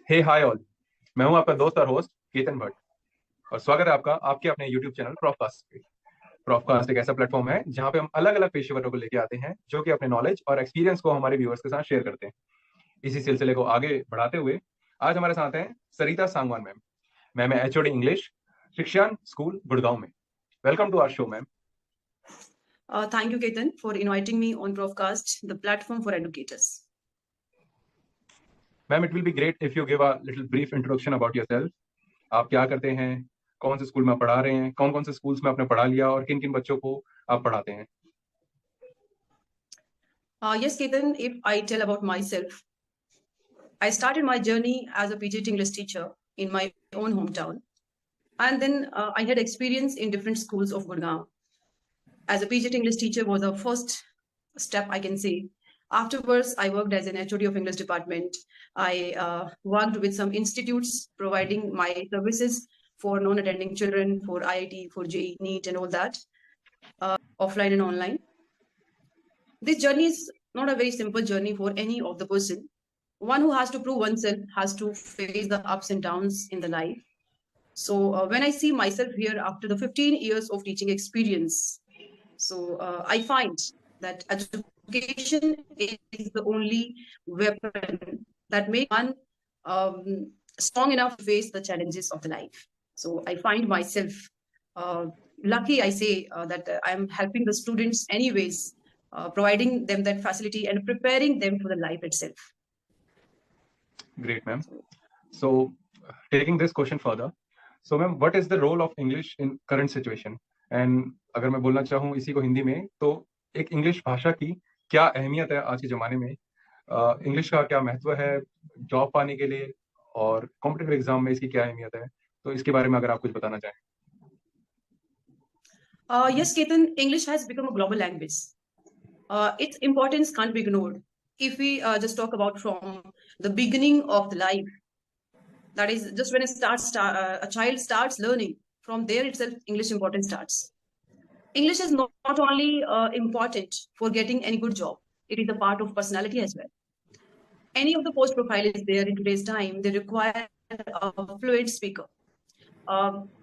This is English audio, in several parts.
हे hi all. मैं हूं आपका दोस्त और होस्ट केतन भट्ट, और स्वागत है आपका आपके अपने यूट्यूब चैनल प्रॉफकास्ट पे। प्रॉफकास्ट एक ऐसा प्लेटफॉर्म है जहां पे हम अलग अलग पेशेवरों को लेके आते हैं जो कि अपने नॉलेज और एक्सपीरियंस को हमारे व्यूअर्स के साथ शेयर करते हैं। इसी सिलसिले को आगे बढ़ाते हुए आज हमारे साथ हैं सरिता सांगवान मैम। मैम है HOD English, Shikshan school Gurgaon में। Welcome to our show ma'am. Thank you, Ketan, for inviting me on Profcast, the platform for educators. Ma'am, it will be great if you give a little brief introduction about yourself. आप क्या करते हैं, कौन से school में आप पढ़ा रहे हैं, कौन कौन से स्कूल्स में आपने पढ़ा लिया और किन किन बच्चों को आप पढ़ाते हैं? Yes, Ketan, if I tell about myself, I started my journey as a PGT English teacher in my own hometown. And then I had experience in different schools of Gurgaon. As a PGT English teacher was the first step, I can say. Afterwards, I worked as an HOD of English department. I worked with some institutes providing my services for non-attending children, for IIT, for JEE, NEET, and all that, offline and online. This journey is not a very simple journey for any of the person. One who has to prove oneself has to face the ups and downs in the life. So when I see myself here after the 15 years of teaching experience, I find that education is the only weapon that makes one strong enough to face the challenges of the life. So I find myself lucky, I say, that I'm helping the students anyways, providing them that facility and preparing them for the life itself. Great, ma'am. So, taking this question further, so ma'am, what is the role of English in current situation? And अगर मैं बोलना चाहूँ इसी को हिंदी में, तो एक English भाषा की क्या अहमियत है आज के जमाने में? इंग्लिश का क्या महत्व है जॉब पाने के लिए, और कॉम्पिटिटिव एग्जाम में इसकी क्या अहमियत है? तो इसके बारे में अगर आप कुछ बताना चाहें। Yes, Ketan, English has become a global language. Its importance can't be ignored. If we just talk about from the beginning of the life, that is just when a child starts learning, from there itself English importance starts. English is not only important for getting any good job, it is a part of personality as well. Any of the post profile is there in today's time, they require a fluent speaker.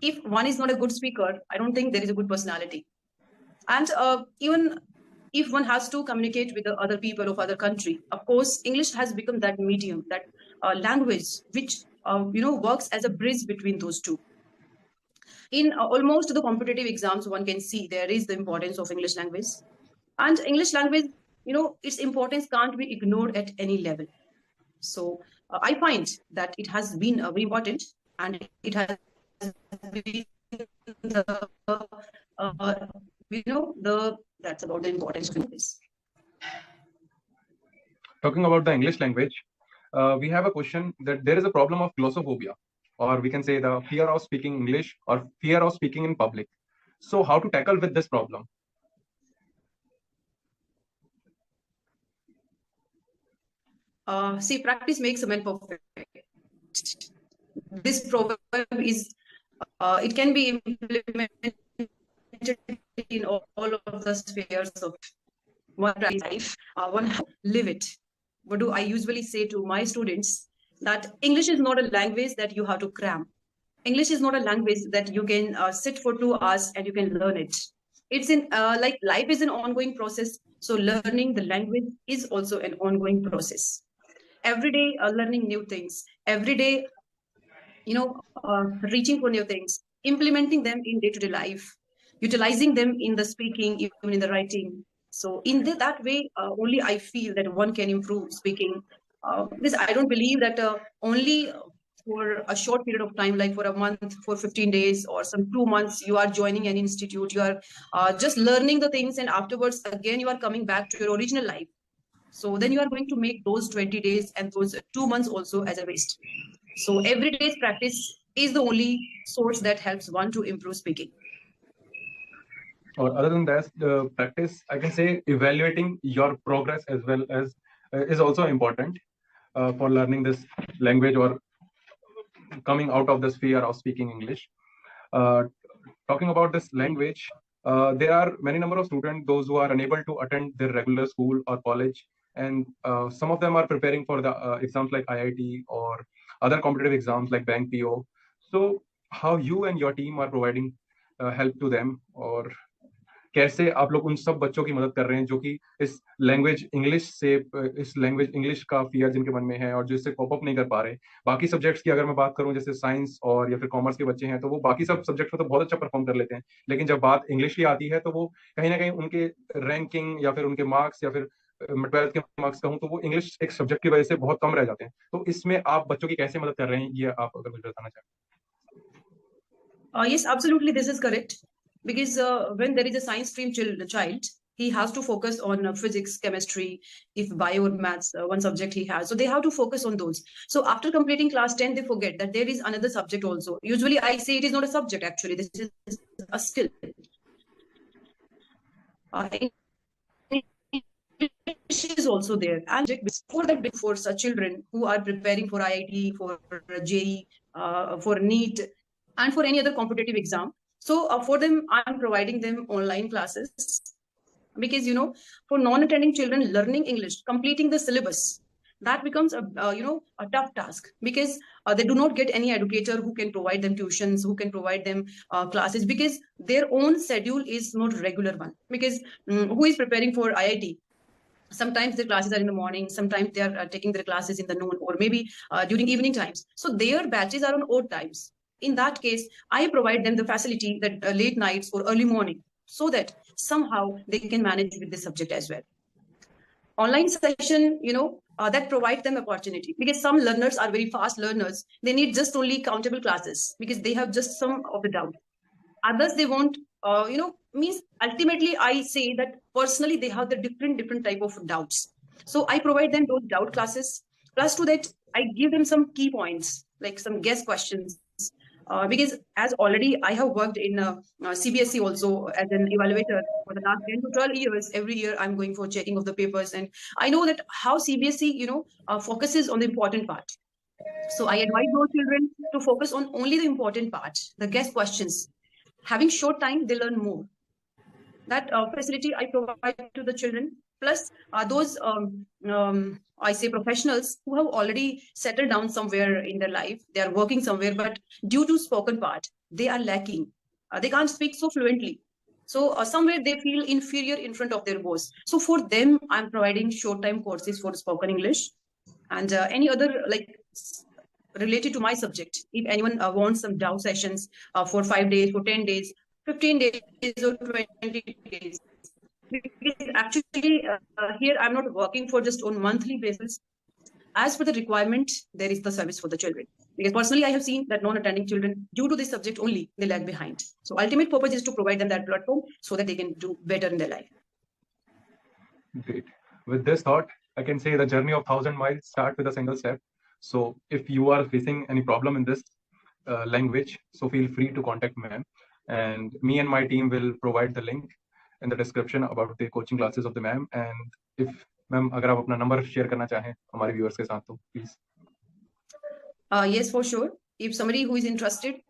If one is not a good speaker, I don't think there is a good personality. And even if one has to communicate with the other people of other country, of course, English has become that medium, that language which works as a bridge between those two. In almost the competitive exams, one can see there is the importance of English language. And English language, its importance can't be ignored at any level. So I find that it has been very important, and it has been that's about the importance of this. Talking about the English language, we have a question that there is a problem of glossophobia, or we can say the fear of speaking English or fear of speaking in public. So how to tackle with this problem? See, practice makes a man perfect. This proverb is, it can be implemented in all of the spheres of one life. One live it. What do I usually say to my students? That English is not a language that you have to cram. English is not a language that you can sit for 2 hours and you can learn it. It's in like life is an ongoing process. So learning the language is also an ongoing process. Every day learning new things. Every day, reaching for new things, implementing them in day-to-day life, utilizing them in the speaking, even in the writing. So in that way, only I feel that one can improve speaking. This I don't believe that only for a short period of time, like for a month, for 15 days or some 2 months, you are joining an institute, you are just learning the things, and afterwards, again, you are coming back to your original life. So then you are going to make those 20 days and those 2 months also as a waste. So every day's practice is the only source that helps one to improve speaking. Or other than that, the practice, I can say evaluating your progress as well as is also important for learning this language or coming out of this fear of speaking English. Talking about this language, there are many number of students, those who are unable to attend their regular school or college, and some of them are preparing for the exams like IIT or other competitive exams like bank PO. So how you and your team are providing help to them, और कैसे आप लोग उन सब बच्चों की मदद कर रहे हैं जो कि इस लैंग्वेज इंग्लिश का फियर जिनके मन में है और जो इससे कॉप अप नहीं कर पा रहे। बाकी सब्जेक्ट्स की अगर मैं बात करूं, जैसे साइंस और या फिर कॉमर्स के बच्चे हैं, तो वो बाकी सब सब्जेक्ट में तो बहुत अच्छा परफॉर्म कर लेते हैं, लेकिन जब बात इंग्लिश की आती है तो वो कहीं ना कहीं उनके रैंकिंग या फिर उनके मार्क्स या फिर मैं 12th के मार्क्स कहूँ तो वो इंग्लिश एक सब्जेक्ट की वजह से बहुत कम रह जाते हैं। तो इसमें आप बच्चों की कैसे मदद कर रहे हैं, ये आप अगर मुझे बताना चाहें। Yes, absolutely, this is correct. Because when there is a science stream child, he has to focus on physics, chemistry, if bio or maths, one subject he has. So they have to focus on those. So after completing class 10, they forget that there is another subject also. Usually I say it is not a subject, actually. This is a skill. English is also there. And for such children who are preparing for IIT, for JEE, for NEET, and for any other competitive exam. So for them, I'm providing them online classes because, for non-attending children, learning English, completing the syllabus, that becomes a tough task because they do not get any educator who can provide them tuitions, who can provide them classes, because their own schedule is not regular one. Because who is preparing for IIT? Sometimes their classes are in the morning, sometimes they are taking their classes in the noon, or maybe during evening times. So their batches are on odd times. In that case, I provide them the facility that late nights or early morning, so that somehow they can manage with this subject as well. Online session, that provides them opportunity, because some learners are very fast learners. They need just only countable classes because they have just some of the doubt. Others, they want, means ultimately I say that personally they have the different type of doubts. So I provide them those doubt classes. Plus to that, I give them some key points, like some guess questions. Because as already I have worked in CBSE also as an evaluator for the last 10 to 12 years. Every year I'm going for checking of the papers, and I know that how CBSE, focuses on the important part. So I advise those children to focus on only the important part, the guess questions. Having short time, they learn more. That facility I provide to the children. Plus those I say professionals who have already settled down somewhere in their life, they are working somewhere, but due to spoken part, they are lacking. They can't speak so fluently. So somewhere they feel inferior in front of their boss. So for them, I'm providing short time courses for spoken English and any other related to my subject. If anyone wants some doubt sessions for 5 days, for 10 days, 15 days or 20 days. Because actually here I'm not working for just on monthly basis. As per the requirement, there is the service for the children. Because personally, I have seen that non-attending children, due to this subject only, they lag behind. So ultimate purpose is to provide them that platform so that they can do better in their life. Great. With this thought, I can say the journey of 1,000 miles start with a single step. So if you are facing any problem in this language, so feel free to contact ma'am. And me and my team will provide the link in the description about the coaching classes of the ma'am. And if ma'am, अगर आप अपना number share करना चाहें हमारे viewers के साथ तो please. Yes, for sure. If somebody who is interested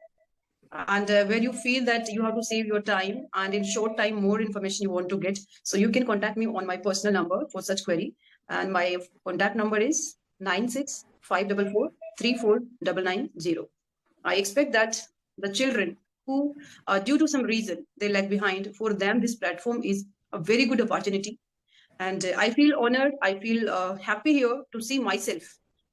and where you feel that you have to save your time and in short time more information you want to get, so you can contact me on my personal number for such query. And my contact number is 9654434990. I expect that the children who, due to some reason, they lag behind, for them this platform is a very good opportunity. And I feel honored, I feel happy here to see myself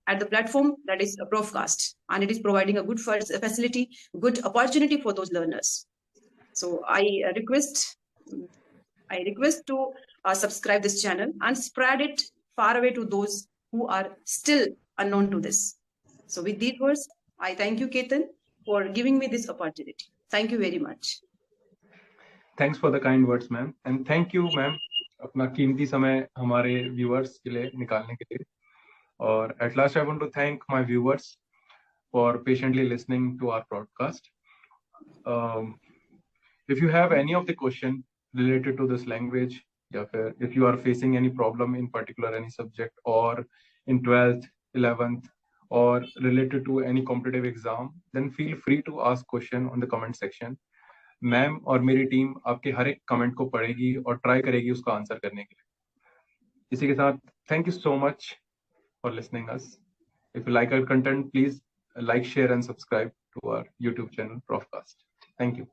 at the platform that is a Profcast, and it is providing a good facility, good opportunity for those learners. So I request to subscribe this channel and spread it far away to those who are still unknown to this. So with these words, I thank you, Ketan, for giving me this opportunity. Thank you very much. Thanks for the kind words, ma'am. And thank you, ma'am, अपना कीमती समय हमारे viewers के लिए निकालने के लिए. Or at last, I want to thank my viewers for patiently listening to our broadcast. If you have any of the question related to this language, if you are facing any problem in particular any subject, or in 12th, 11th, or related to any competitive exam, then feel free to ask question on the comment section. Ma'am और मेरी team आपके हर एक comment को पढ़ेगी और try करेगी उसका answer करने के लिए. इसी के साथ thank you so much for listening us. If you like our content, please like, share, and subscribe to our YouTube channel, Profcast. Thank you.